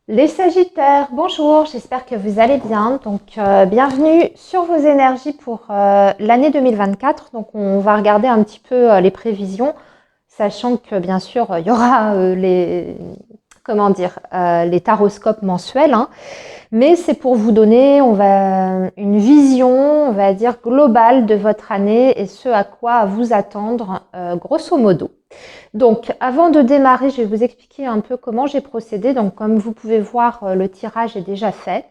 Les Sagittaires, bonjour, j'espère que vous allez bien. Bienvenue sur vos énergies pour l'année 2024. Donc, on va regarder un petit peu les prévisions, sachant que bien sûr, il y aura les taroscopes mensuels, hein. Mais c'est pour vous donner une vision, on va dire, globale de votre année et ce à quoi vous attendre, grosso modo. Donc, avant de démarrer, je vais vous expliquer un peu comment j'ai procédé. Donc, comme vous pouvez voir, le tirage est déjà fait.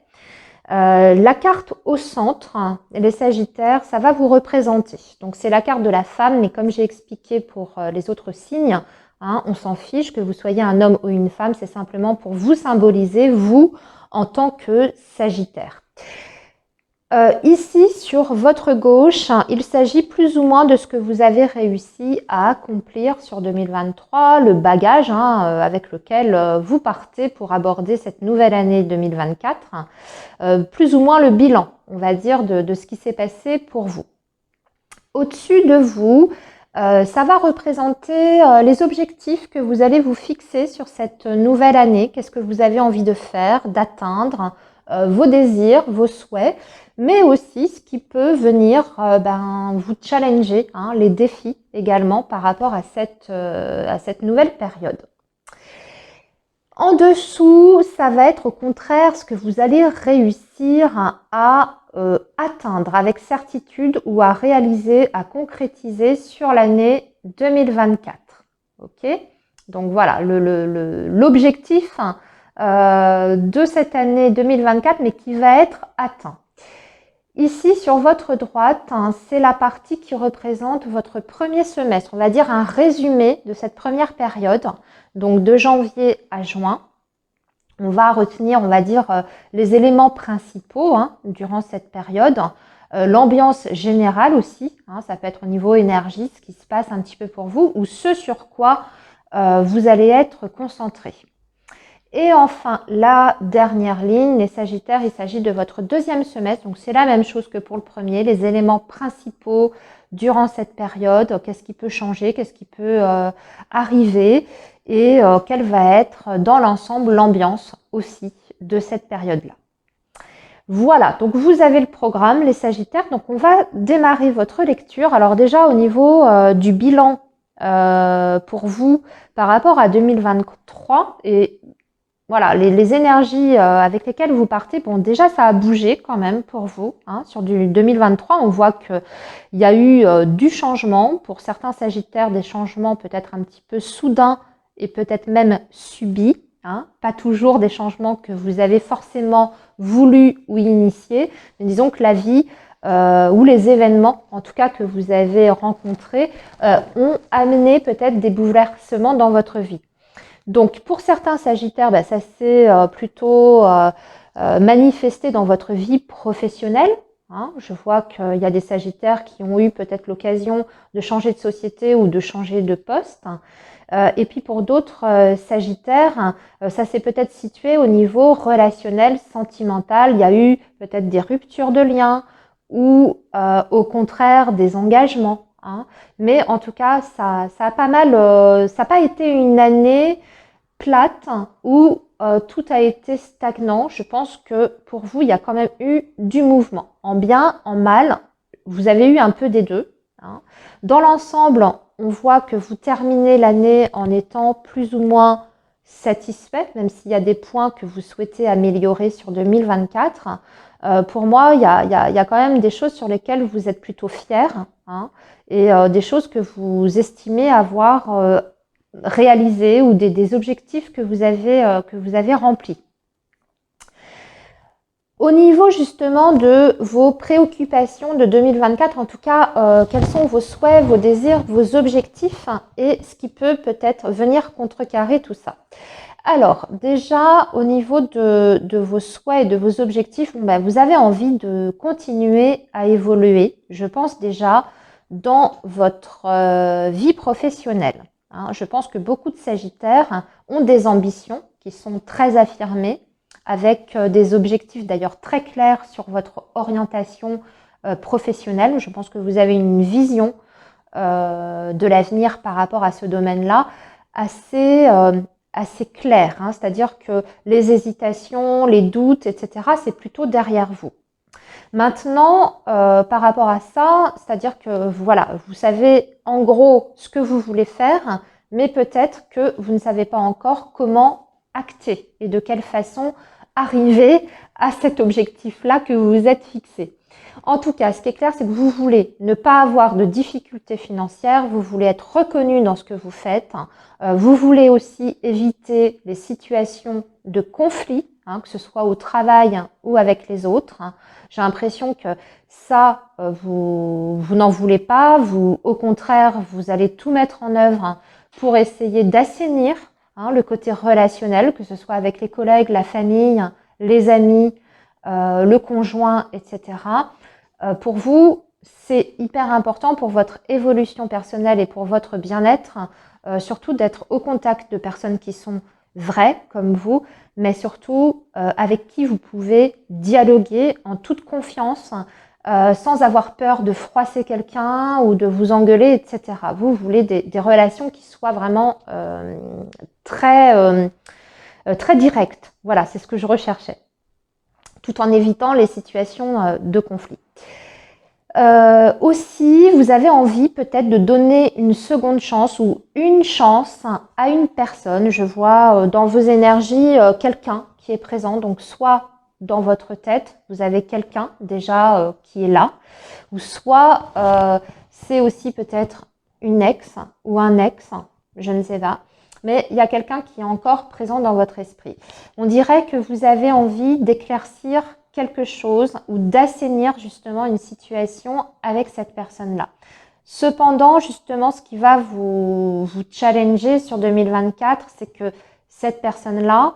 La carte au centre, les Sagittaires, ça va vous représenter. Donc, c'est la carte de la femme, mais comme j'ai expliqué pour les autres signes, hein, on s'en fiche que vous soyez un homme ou une femme, c'est simplement pour vous symboliser, vous, en tant que Sagittaire. Ici, sur votre gauche, il s'agit plus ou moins de ce que vous avez réussi à accomplir sur 2023, le bagage avec lequel vous partez pour aborder cette nouvelle année 2024, plus ou moins le bilan, on va dire, de ce qui s'est passé pour vous. Au-dessus de vous, ça va représenter les objectifs que vous allez vous fixer sur cette nouvelle année. Qu'est-ce que vous avez envie de faire, d'atteindre, vos désirs, vos souhaits, mais aussi ce qui peut venir vous challenger, hein, les défis également par rapport à cette nouvelle période. En dessous, ça va être au contraire ce que vous allez réussir à atteindre avec certitude ou à réaliser, à concrétiser sur l'année 2024. Ok? Donc voilà, l'objectif de cette année 2024, mais qui va être atteint. Ici, sur votre droite, c'est la partie qui représente votre premier semestre. On va dire un résumé de cette première période, donc de janvier à juin. On va retenir, on va dire, les éléments principaux durant cette période. L'ambiance générale aussi, ça peut être au niveau énergie, ce qui se passe un petit peu pour vous, ou ce sur quoi vous allez être concentré. Et enfin, la dernière ligne, les Sagittaires, il s'agit de votre deuxième semestre. Donc, c'est la même chose que pour le premier. Les éléments principaux durant cette période, qu'est-ce qui peut changer, qu'est-ce qui peut arriver et quelle va être dans l'ensemble l'ambiance aussi de cette période-là. Voilà, donc vous avez le programme, les Sagittaires. Donc, on va démarrer votre lecture. Alors déjà, au niveau du bilan pour vous par rapport à 2023 et voilà, les énergies avec lesquelles vous partez, bon déjà ça a bougé quand même pour vous. Sur du 2023, on voit qu'il y a eu du changement. Pour certains Sagittaires, des changements peut-être un petit peu soudains et peut-être même subis. Pas toujours des changements que vous avez forcément voulu ou initiés. Mais disons que la vie ou les événements, en tout cas que vous avez rencontrés, ont amené peut-être des bouleversements dans votre vie. Donc, pour certains Sagittaires, ça s'est plutôt manifesté dans votre vie professionnelle. Je vois qu'il y a des Sagittaires qui ont eu peut-être l'occasion de changer de société ou de changer de poste. Et puis pour d'autres Sagittaires, ça s'est peut-être situé au niveau relationnel, sentimental. Il y a eu peut-être des ruptures de liens ou au contraire des engagements. Mais en tout cas, ça a pas mal, ça n'a pas été une année plate où tout a été stagnant. Je pense que pour vous, il y a quand même eu du mouvement. En bien, en mal, vous avez eu un peu des deux. Dans l'ensemble, on voit que vous terminez l'année en étant plus ou moins satisfait, même s'il y a des points que vous souhaitez améliorer sur 2024. Pour moi, il y a quand même des choses sur lesquelles vous êtes plutôt fiers et des choses que vous estimez avoir réalisés ou des objectifs que vous avez remplis. Au niveau justement de vos préoccupations de 2024, en tout cas, quels sont vos souhaits, vos désirs, vos objectifs et ce qui peut peut-être venir contrecarrer tout ça. Alors, déjà, au niveau de vos souhaits et de vos objectifs, vous avez envie de continuer à évoluer, je pense déjà, dans votre vie professionnelle. Je pense que beaucoup de Sagittaires ont des ambitions qui sont très affirmées, avec des objectifs d'ailleurs très clairs sur votre orientation professionnelle. Je pense que vous avez une vision de l'avenir par rapport à ce domaine-là assez assez clair, hein, c'est-à-dire que les hésitations, les doutes, etc., c'est plutôt derrière vous. Maintenant, par rapport à ça, c'est-à-dire que voilà, vous savez en gros ce que vous voulez faire, mais peut-être que vous ne savez pas encore comment acter et de quelle façon arriver à cet objectif-là que vous vous êtes fixé. En tout cas, ce qui est clair, c'est que vous voulez ne pas avoir de difficultés financières, vous voulez être reconnu dans ce que vous faites, vous voulez aussi éviter les situations de conflit, hein, que ce soit au travail ou avec les autres. J'ai l'impression que ça, vous n'en voulez pas, vous, au contraire, vous allez tout mettre en œuvre pour essayer d'assainir le côté relationnel, que ce soit avec les collègues, la famille, les amis, le conjoint, etc. Pour vous, c'est hyper important pour votre évolution personnelle et pour votre bien-être, surtout d'être au contact de personnes qui sont vraies comme vous, mais surtout avec qui vous pouvez dialoguer en toute confiance, sans avoir peur de froisser quelqu'un ou de vous engueuler, etc. Vous voulez des relations qui soient vraiment très directes. Voilà, c'est ce que je recherchais, tout en évitant les situations de conflit. Aussi, vous avez envie peut-être de donner une seconde chance ou une chance à une personne. Je vois dans vos énergies quelqu'un qui est présent, donc soit dans votre tête, vous avez quelqu'un déjà qui est là, ou soit c'est aussi peut-être une ex ou un ex, je ne sais pas, mais il y a quelqu'un qui est encore présent dans votre esprit. On dirait que vous avez envie d'éclaircir quelque chose ou d'assainir justement une situation avec cette personne-là. Cependant, justement, ce qui va vous challenger sur 2024, c'est que cette personne-là,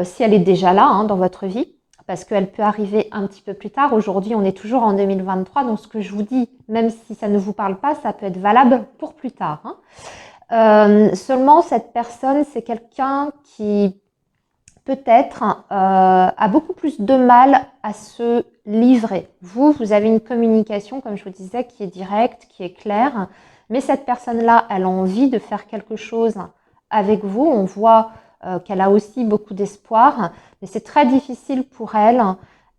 si elle est déjà là dans votre vie, parce qu'elle peut arriver un petit peu plus tard. Aujourd'hui, on est toujours en 2023, donc ce que je vous dis, même si ça ne vous parle pas, ça peut être valable pour plus tard. Seulement, cette personne, c'est quelqu'un qui peut-être a beaucoup plus de mal à se livrer. Vous avez une communication, comme je vous disais, qui est directe, qui est claire, mais cette personne-là, elle a envie de faire quelque chose avec vous. On voit qu'elle a aussi beaucoup d'espoir, mais c'est très difficile pour elle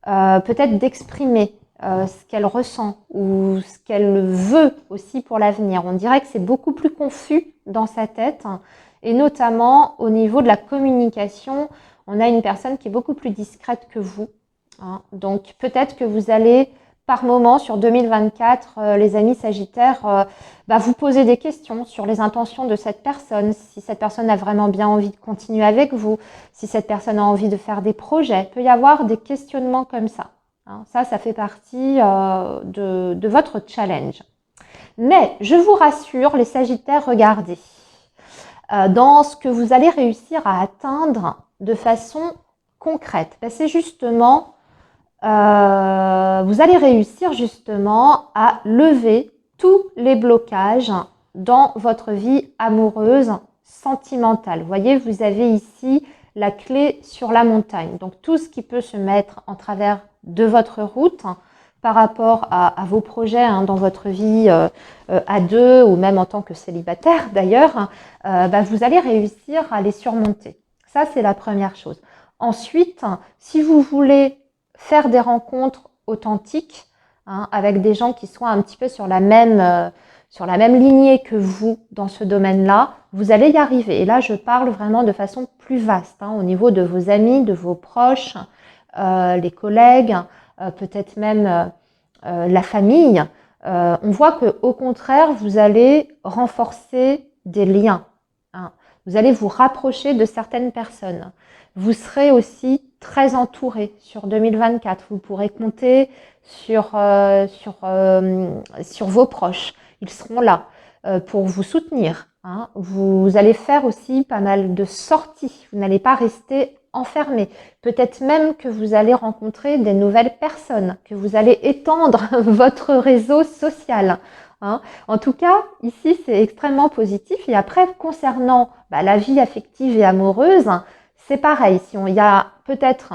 peut-être d'exprimer ce qu'elle ressent ou ce qu'elle veut aussi pour l'avenir. On dirait que c'est beaucoup plus confus dans sa tête et notamment au niveau de la communication, on a une personne qui est beaucoup plus discrète que vous. Donc peut-être que vous allez par moment sur 2024, les amis Sagittaires, vous poser des questions sur les intentions de cette personne, si cette personne a vraiment bien envie de continuer avec vous, si cette personne a envie de faire des projets. Il peut y avoir des questionnements comme ça. Ça fait partie de votre challenge. Mais je vous rassure, les Sagittaires, regardez. Dans ce que vous allez réussir à atteindre de façon concrète, c'est justement, vous allez réussir justement à lever tous les blocages dans votre vie amoureuse, sentimentale. Vous voyez, vous avez ici la clé sur la montagne. Donc tout ce qui peut se mettre en travers de votre route par rapport à vos projets dans votre vie à deux ou même en tant que célibataire d'ailleurs, vous allez réussir à les surmonter. Ça, c'est la première chose. Ensuite, si vous voulez faire des rencontres authentiques avec des gens qui soient un petit peu sur la même lignée que vous dans ce domaine-là, vous allez y arriver. Et là, je parle vraiment de façon plus vaste, au niveau de vos amis, de vos proches, les collègues, peut-être même la famille. On voit qu'au contraire, vous allez renforcer des liens. Vous allez vous rapprocher de certaines personnes. Vous serez aussi très entouré sur 2024. Vous pourrez compter sur vos proches. Ils seront là pour vous soutenir. Vous allez faire aussi pas mal de sorties. Vous n'allez pas rester enfermé. Peut-être même que vous allez rencontrer des nouvelles personnes, que vous allez étendre votre réseau social. En tout cas, ici, c'est extrêmement positif. Et après, concernant la vie affective et amoureuse, c'est pareil. Il y a peut-être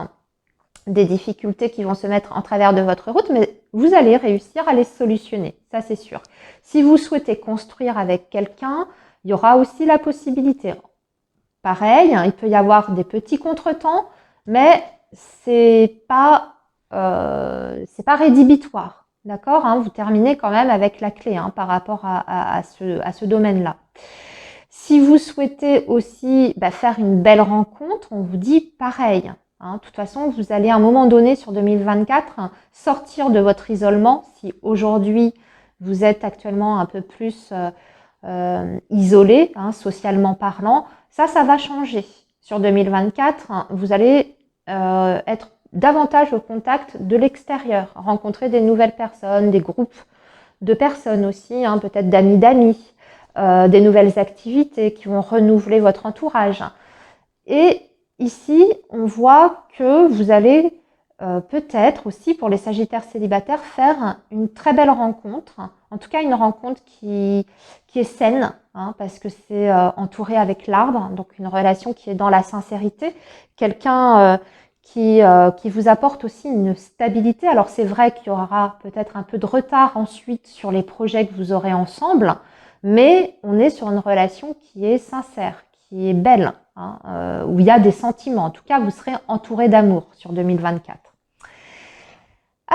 des difficultés qui vont se mettre en travers de votre route, mais vous allez réussir à les solutionner. Ça, c'est sûr. Si vous souhaitez construire avec quelqu'un, il y aura aussi la possibilité. pareil, hein, il peut y avoir des petits contretemps, mais c'est pas rédhibitoire, d'accord, hein, vous terminez quand même avec la clé, hein, par rapport à ce domaine-là. Si vous souhaitez aussi faire une belle rencontre, on vous dit pareil. Hein, de toute façon, vous allez à un moment donné sur 2024 sortir de votre isolement. Si aujourd'hui vous êtes actuellement un peu plus isolé, hein, socialement parlant, ça va changer. Sur 2024, vous allez être davantage au contact de l'extérieur, rencontrer des nouvelles personnes, des groupes de personnes aussi, hein, peut-être d'amis d'amis, des nouvelles activités qui vont renouveler votre entourage. Et ici, on voit que vous allez peut-être aussi, pour les Sagittaires célibataires, faire une très belle rencontre. En tout cas, une rencontre qui est saine, hein, parce que c'est entouré avec l'arbre, donc une relation qui est dans la sincérité. Quelqu'un qui vous apporte aussi une stabilité. Alors c'est vrai qu'il y aura peut-être un peu de retard ensuite sur les projets que vous aurez ensemble, mais on est sur une relation qui est sincère, qui est belle, hein, où il y a des sentiments. En tout cas, vous serez entouré d'amour sur 2024.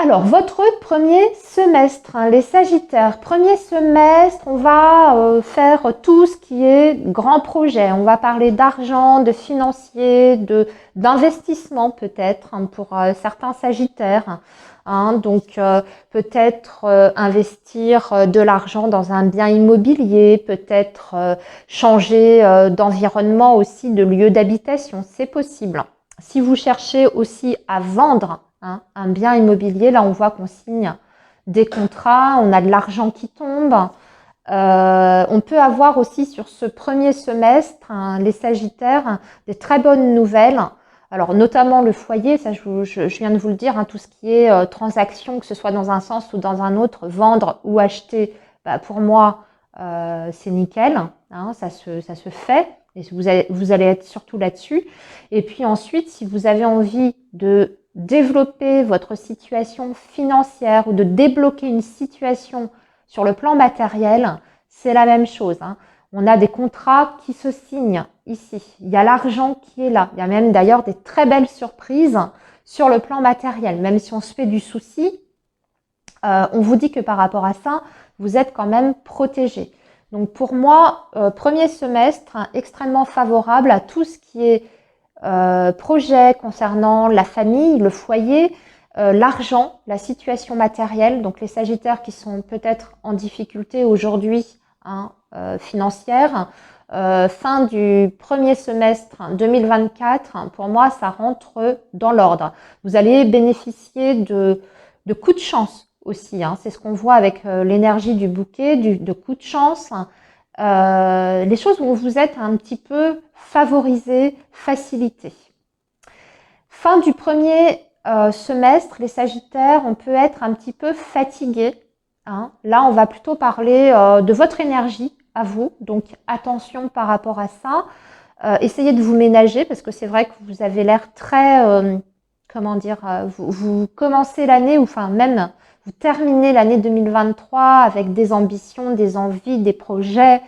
Alors, votre premier semestre, hein, les Sagittaires, premier semestre, on va faire tout ce qui est grand projet. On va parler d'argent, de financier, d'investissement peut-être, hein, pour certains Sagittaires. Hein, donc, peut-être investir de l'argent dans un bien immobilier, peut-être changer d'environnement aussi, de lieu d'habitation, c'est possible. Si vous cherchez aussi à vendre, hein, un bien immobilier, là on voit qu'on signe des contrats, on a de l'argent qui tombe. On peut avoir aussi sur ce premier semestre, hein, les Sagittaires, des très bonnes nouvelles. Alors notamment le foyer, ça je viens de vous le dire, hein, tout ce qui est transaction, que ce soit dans un sens ou dans un autre, vendre ou acheter, pour moi c'est nickel, hein, ça se fait. Et vous allez être surtout là-dessus. Et puis ensuite, si vous avez envie de développer votre situation financière ou de débloquer une situation sur le plan matériel, c'est la même chose, hein. On a des contrats qui se signent ici. Il y a l'argent qui est là. Il y a même d'ailleurs des très belles surprises sur le plan matériel. Même si on se fait du souci, on vous dit que par rapport à ça, vous êtes quand même protégé. Donc pour moi, premier semestre, hein, extrêmement favorable à tout ce qui est projet concernant la famille, le foyer, l'argent, la situation matérielle. Donc les Sagittaires qui sont peut-être en difficulté aujourd'hui, hein, financière, fin du premier semestre 2024, pour moi ça rentre dans l'ordre. Vous allez bénéficier de coups de chance aussi, hein. C'est ce qu'on voit avec l'énergie du bouquet, de coups de chance. Les choses où vous êtes un petit peu favorisé, facilité. Fin du premier semestre, les Sagittaires, on peut être un petit peu fatigué, hein. Là, on va plutôt parler de votre énergie à vous, donc attention par rapport à ça. Essayez de vous ménager parce que c'est vrai que vous avez l'air très, comment dire, vous commencez l'année, ou enfin même vous terminez l'année 2023 avec des ambitions, des envies, des projets,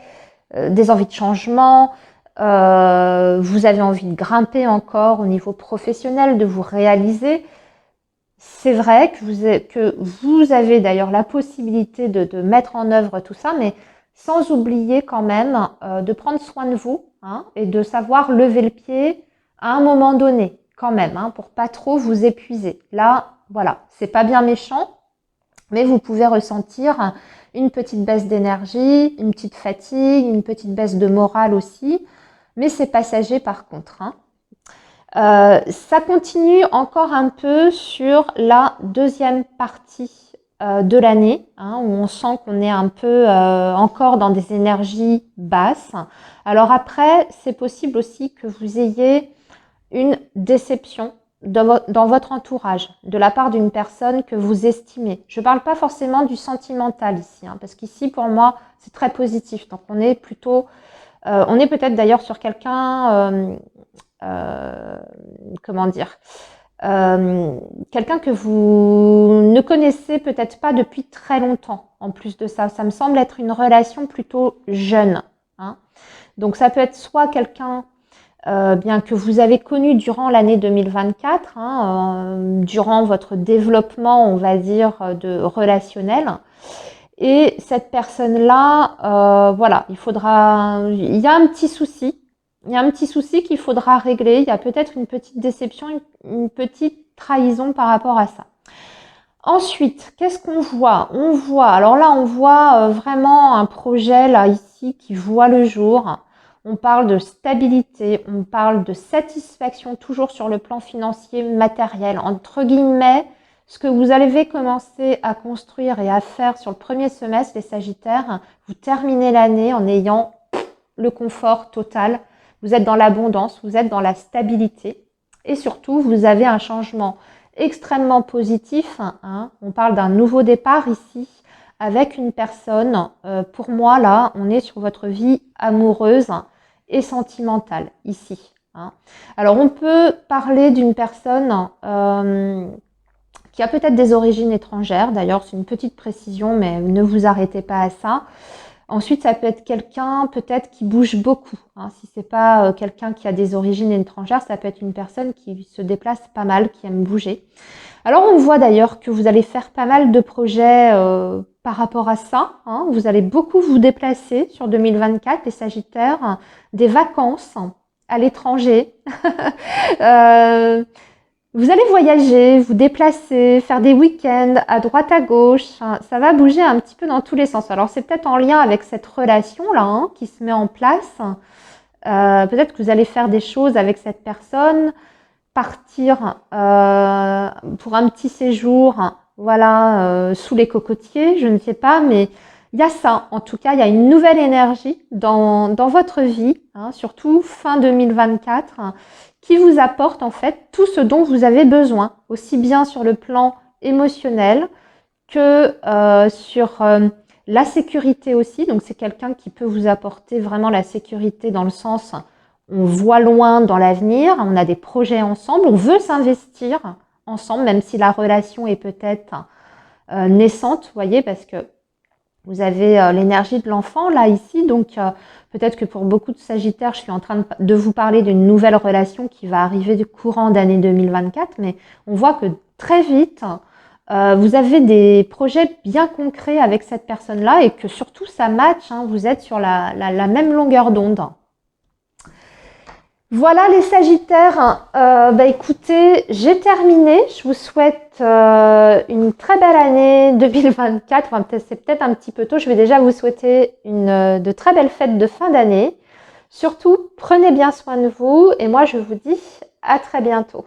des envies de changement. Vous avez envie de grimper encore au niveau professionnel, de vous réaliser. C'est vrai que vous avez d'ailleurs la possibilité de mettre en œuvre tout ça, mais sans oublier quand même de prendre soin de vous, hein, et de savoir lever le pied à un moment donné quand même, hein, pour pas trop vous épuiser. Là, voilà, c'est pas bien méchant, mais vous pouvez ressentir une petite baisse d'énergie, une petite fatigue, une petite baisse de morale aussi, mais c'est passager par contre, hein. Ça continue encore un peu sur la deuxième partie de l'année, hein, où on sent qu'on est un peu encore dans des énergies basses. Alors après, c'est possible aussi que vous ayez une déception dans votre entourage, de la part d'une personne que vous estimez. Je ne parle pas forcément du sentimental ici, hein, parce qu'ici, pour moi, c'est très positif. Donc, on est plutôt... on est peut-être d'ailleurs sur quelqu'un... comment dire, quelqu'un que vous ne connaissez peut-être pas depuis très longtemps. En plus de ça, ça me semble être une relation plutôt jeune, hein. Donc ça peut être soit quelqu'un bien que vous avez connu durant l'année 2024, durant votre développement, on va dire, de relationnel. Et cette personne-là, voilà, il y a un petit souci. Il y a un petit souci qu'il faudra régler. Il y a peut-être une petite déception, une petite trahison par rapport à ça. Ensuite, qu'est-ce qu'on voit? Alors là, on voit vraiment un projet là ici qui voit le jour. On parle de stabilité, on parle de satisfaction toujours sur le plan financier, matériel, entre guillemets. Ce que vous allez commencer à construire et à faire sur le premier semestre, les Sagittaires, vous terminez l'année en ayant le confort total. Vous êtes dans l'abondance, vous êtes dans la stabilité et surtout, vous avez un changement extrêmement positif. On parle d'un nouveau départ ici avec une personne. Pour moi, là, on est sur votre vie amoureuse et sentimentale ici. Alors, on peut parler d'une personne qui a peut-être des origines étrangères. D'ailleurs, c'est une petite précision, mais ne vous arrêtez pas à ça. Ensuite, ça peut être quelqu'un peut-être qui bouge beaucoup. Si c'est pas quelqu'un qui a des origines étrangères, ça peut être une personne qui se déplace pas mal, qui aime bouger. Alors, on voit d'ailleurs que vous allez faire pas mal de projets par rapport à ça. Vous allez beaucoup vous déplacer sur 2024, les Sagittaires, des vacances à l'étranger. Vous allez voyager, vous déplacer, faire des week-ends à droite à gauche. Ça va bouger un petit peu dans tous les sens. Alors, c'est peut-être en lien avec cette relation-là qui se met en place. Peut-être que vous allez faire des choses avec cette personne, partir pour un petit séjour, voilà, sous les cocotiers, je ne sais pas, mais il y a ça. En tout cas, il y a une nouvelle énergie dans votre vie, surtout fin 2024, qui vous apporte en fait tout ce dont vous avez besoin, aussi bien sur le plan émotionnel que sur la sécurité aussi. Donc c'est quelqu'un qui peut vous apporter vraiment la sécurité dans le sens on voit loin dans l'avenir, on a des projets ensemble, on veut s'investir ensemble, même si la relation est peut-être naissante, vous voyez, parce que vous avez l'énergie de l'enfant là ici, donc peut-être que pour beaucoup de Sagittaires, je suis en train de vous parler d'une nouvelle relation qui va arriver du courant d'année 2024, mais on voit que très vite, vous avez des projets bien concrets avec cette personne-là et que surtout ça match, vous êtes sur la même longueur d'onde. Voilà les Sagittaires, écoutez, j'ai terminé. Je vous souhaite une très belle année 2024. Enfin, c'est peut-être un petit peu tôt. Je vais déjà vous souhaiter de très belles fêtes de fin d'année. Surtout, prenez bien soin de vous et moi je vous dis à très bientôt.